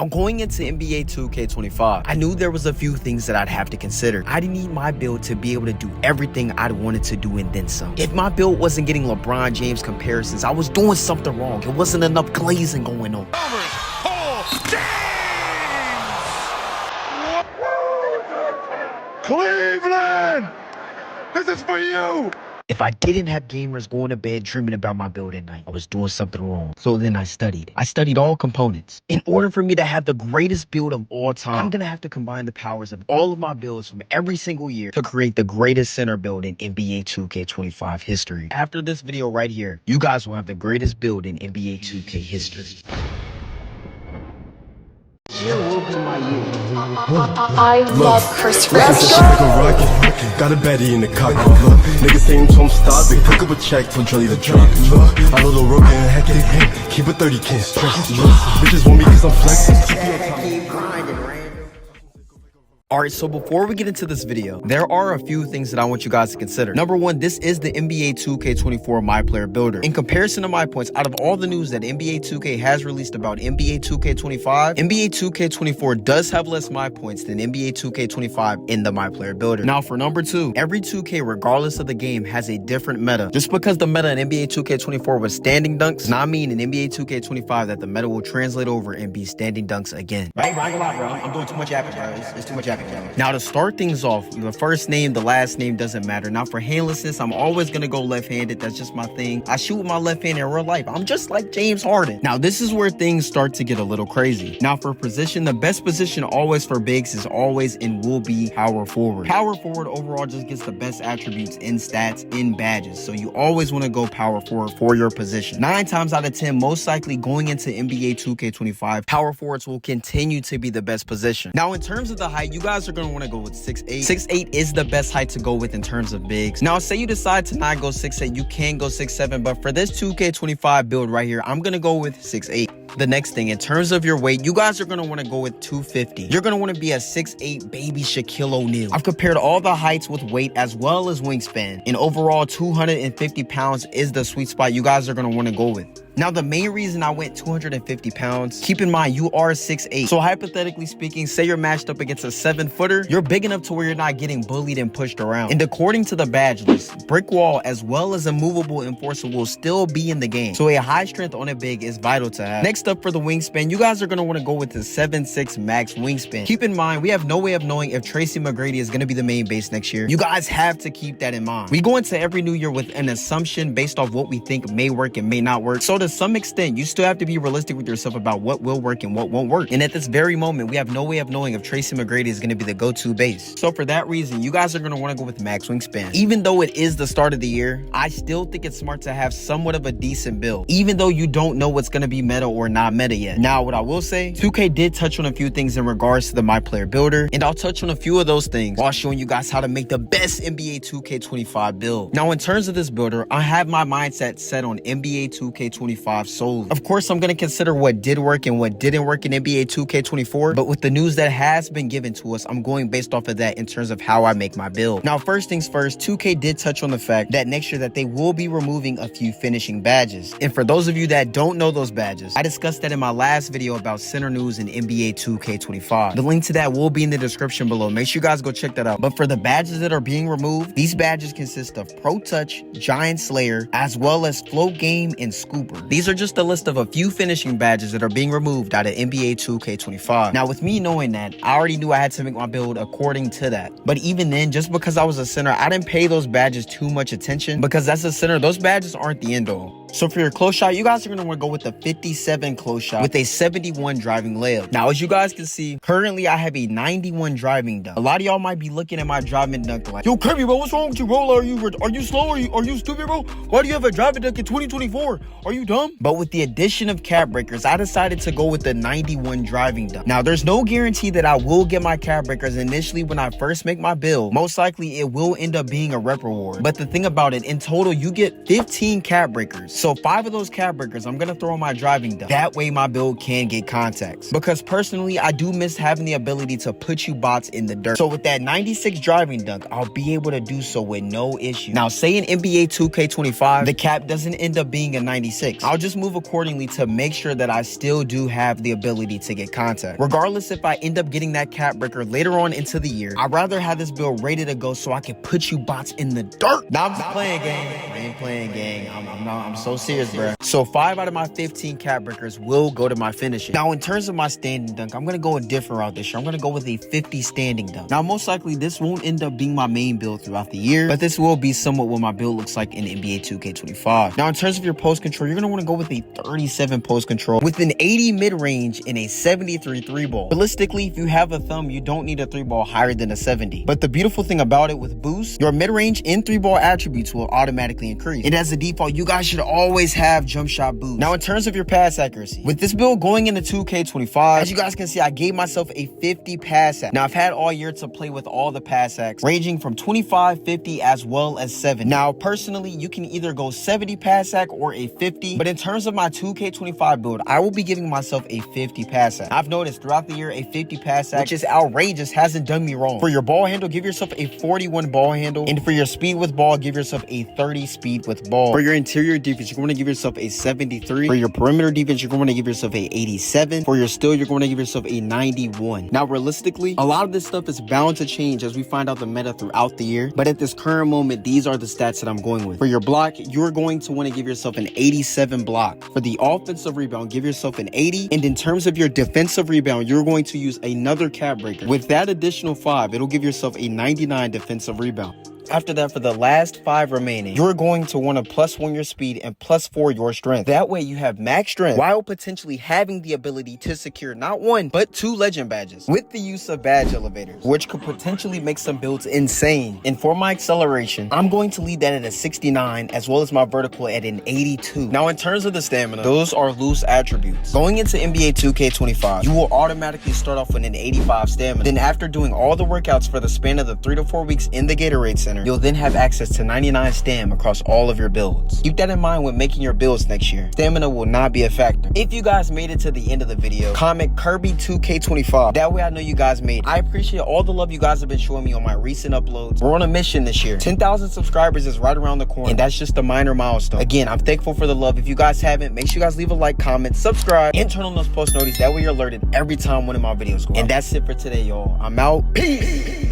Now, going into NBA 2K25, I knew there was a few things that I'd have to consider. I didn't need my build to be able to do everything I'd wanted to do and then some. If my build wasn't getting LeBron James comparisons, I was doing something wrong. It wasn't enough glazing going on. Cleveland! This is for you! If I didn't have gamers going to bed dreaming about my build at night, I was doing something wrong. So then I studied. I studied all components. In order for me to have the greatest build of all time, I'm going to have to combine the powers of all of my builds from every single year to create the greatest center build in NBA 2K25 history. After this video right here, you guys will have the greatest build in NBA 2K history. I love Chris Rock. Got a baddie in the cockpit. Niggas saying to him stop it. Pick up a check, tell Drilly to drop it. I little rook and hectic. Keep a 30, can't stress. Bitches want me cause I'm flexing. Alright, so before we get into this video, there are a few things that I want you guys to consider. Number one, this is the NBA 2K24 My Player Builder. In comparison to my points, out of all the news that NBA 2K has released about NBA 2K25, NBA 2K24 does have less my points than NBA 2K25 in the My Player Builder. Now for number two, every 2K, regardless of the game, has a different meta. Just because the meta in NBA 2K24 was standing dunks, does not mean in NBA 2K25 that the meta will translate over and be standing dunks again. Right, bro, I'm doing too much yapping, bro. It's too much yapping. Now to start things off, the first name, the last name doesn't matter. Now for handlessness, I'm always going to go left-handed. That's just my thing. I shoot with my left hand in real life. I'm just like James Harden. Now this is where things start to get a little crazy. Now for position, the best position always for bigs is always and will be power forward. Power forward overall just gets the best attributes in stats, in badges. So you always want to go power forward for your position. 9 times out of 10, most likely going into NBA 2K25, power forwards will continue to be the best position. Now in terms of the height, you guys are going to want to go with 6'8". 6'8 is the best height to go with in terms of bigs. Now, say you decide to not go 6'8", you can go 6'7", but for this 2K25 build right here, I'm going to go with 6'8". The next thing, in terms of your weight, you guys are going to want to go with 250. You're going to want to be a 6'8 baby Shaquille O'Neal. I've compared all the heights with weight as well as wingspan. And overall, 250 pounds is the sweet spot you guys are going to want to go with. Now, the main reason I went 250 pounds, keep in mind, you are 6'8". So hypothetically speaking, say you're matched up against a 7-footer, you're big enough to where you're not getting bullied and pushed around. And according to the badge list, brick wall as well as a movable enforcer will still be in the game. So a high strength on a big is vital to have. Next up for the wingspan, you guys are going to want to go with the 7'6 max wingspan. Keep in mind, we have no way of knowing if Tracy McGrady is going to be the main base next year. You guys have to keep that in mind. We go into every new year with an assumption based off what we think may work and may not work. So to some extent, you still have to be realistic with yourself about what will work and what won't work. And at this very moment, we have no way of knowing if Tracy McGrady is going to be the go-to base. So for that reason, you guys are going to want to go with max wingspan. Even though it is the start of the year, I still think it's smart to have somewhat of a decent build, even though you don't know what's going to be meta or not meta yet. Now, what I will say, 2K did touch on a few things in regards to the My Player Builder, and I'll touch on a few of those things while showing you guys how to make the best NBA 2K25 build. Now, in terms of this builder, I have my mindset set on NBA 2K25 solely. Of course, I'm going to consider what did work and what didn't work in NBA 2K24, but with the news that has been given to us, I'm going based off of that in terms of how I make my build. Now, first things first, 2K did touch on the fact that next year that they will be removing a few finishing badges. And for those of you that don't know those badges, I discussed that in my last video about center news in NBA 2K25. The link to that will be in the description below. Make sure you guys go check that out. But for the badges that are being removed, these badges consist of Pro Touch, Giant Slayer, as well as Float Game and Scooper. These are just a list of a few finishing badges that are being removed out of NBA 2K25. Now, with me knowing that, I already knew I had to make my build according to that. But even then, just because I was a center, I didn't pay those badges too much attention because as a center, those badges aren't the end all. So for your close shot, you guys are going to want to go with the 57 close shot with a 71 driving layup. Now, as you guys can see, currently I have a 91 driving dunk. A lot of y'all might be looking at my driving dunk like, yo, Kirby, bro, what's wrong with you, bro? Are you slow? Are you stupid, bro? Why do you have a driving dunk in 2024? Are you dumb? But with the addition of cap breakers, I decided to go with the 91 driving dunk. Now, there's no guarantee that I will get my cap breakers initially when I first make my build. Most likely, it will end up being a rep reward. But the thing about it, in total, you get 15 cap breakers. So 5 of those cap breakers, I'm gonna throw on my driving dunk. That way my build can get contacts. Because personally, I do miss having the ability to put you bots in the dirt. So with that 96 driving dunk, I'll be able to do so with no issue. Now, say in NBA 2K25, the cap doesn't end up being a 96. I'll just move accordingly to make sure that I still do have the ability to get contact. Regardless if I end up getting that cap breaker later on into the year, I'd rather have this build ready to go so I can put you bots in the dirt. Now I'm just playing, gang. I ain't playing, gang. I'm so serious, bro. So 5 out of my 15 cap breakers will go to my finishing. Now, in terms of my standing dunk, I'm gonna go a different route this year. I'm gonna go with a 50 standing dunk. Now, most likely this won't end up being my main build throughout the year, but this will be somewhat what my build looks like in NBA 2K25. Now, in terms of your post control, you're gonna want to go with a 37 post control with an 80 mid range and a 73 3 ball. Realistically, if you have a thumb, you don't need a 3 ball higher than a 70. But the beautiful thing about it with boost, your mid range and 3 ball attributes will automatically increase. And as a default, you guys should always have jump shot boost. Now, in terms of your pass accuracy, with this build going into 2K25, as you guys can see, I gave myself a 50 pass act. Now, I've had all year to play with all the pass acts, ranging from 25, 50, as well as 70. Now, personally, you can either go 70 pass act or a 50, but in terms of my 2K25 build, I will be giving myself a 50 pass act. I've noticed throughout the year, a 50 pass act, which is outrageous, hasn't done me wrong. For your ball handle, give yourself a 41 ball handle, and for your speed with ball, give yourself a 30 speed with ball. For your interior defense, you're going to give yourself a 73. For your perimeter defense, you're going to give yourself a 87. For your steal, you're going to give yourself a 91. Now, realistically, a lot of this stuff is bound to change as we find out the meta throughout the year, but at this current moment, these are the stats that I'm going with. For your block, you're going to want to give yourself an 87 block. For the offensive rebound, give yourself an 80. And in terms of your defensive rebound, you're going to use another cap breaker. With that additional 5, it'll give yourself a 99 defensive rebound. After that, for the last 5 remaining, you're going to want to +1 your speed and +4 your strength. That way you have max strength while potentially having the ability to secure not 1, but 2 legend badges with the use of badge elevators, which could potentially make some builds insane. And for my acceleration, I'm going to leave that at a 69 as well as my vertical at an 82. Now, in terms of the stamina, those are loose attributes. Going into NBA 2K25, you will automatically start off with an 85 stamina. Then after doing all the workouts for the span of the 3 to 4 weeks in the Gatorade Center, you'll then have access to 99 stam across all of your builds. Keep that in mind when making your builds next year. Stamina will not be a factor. If you guys made it to the end of the video, comment Kirby 2K25. That way I know you guys made it. I appreciate all the love you guys have been showing me on my recent uploads. We're on a mission this year. 10,000 subscribers is right around the corner, and that's just a minor milestone. Again, I'm thankful for the love. If you guys haven't, make sure you guys leave a like, comment, subscribe, and turn on those post notifications. That way you're alerted every time one of my videos go out. And that's it for today, y'all. I'm out. Peace.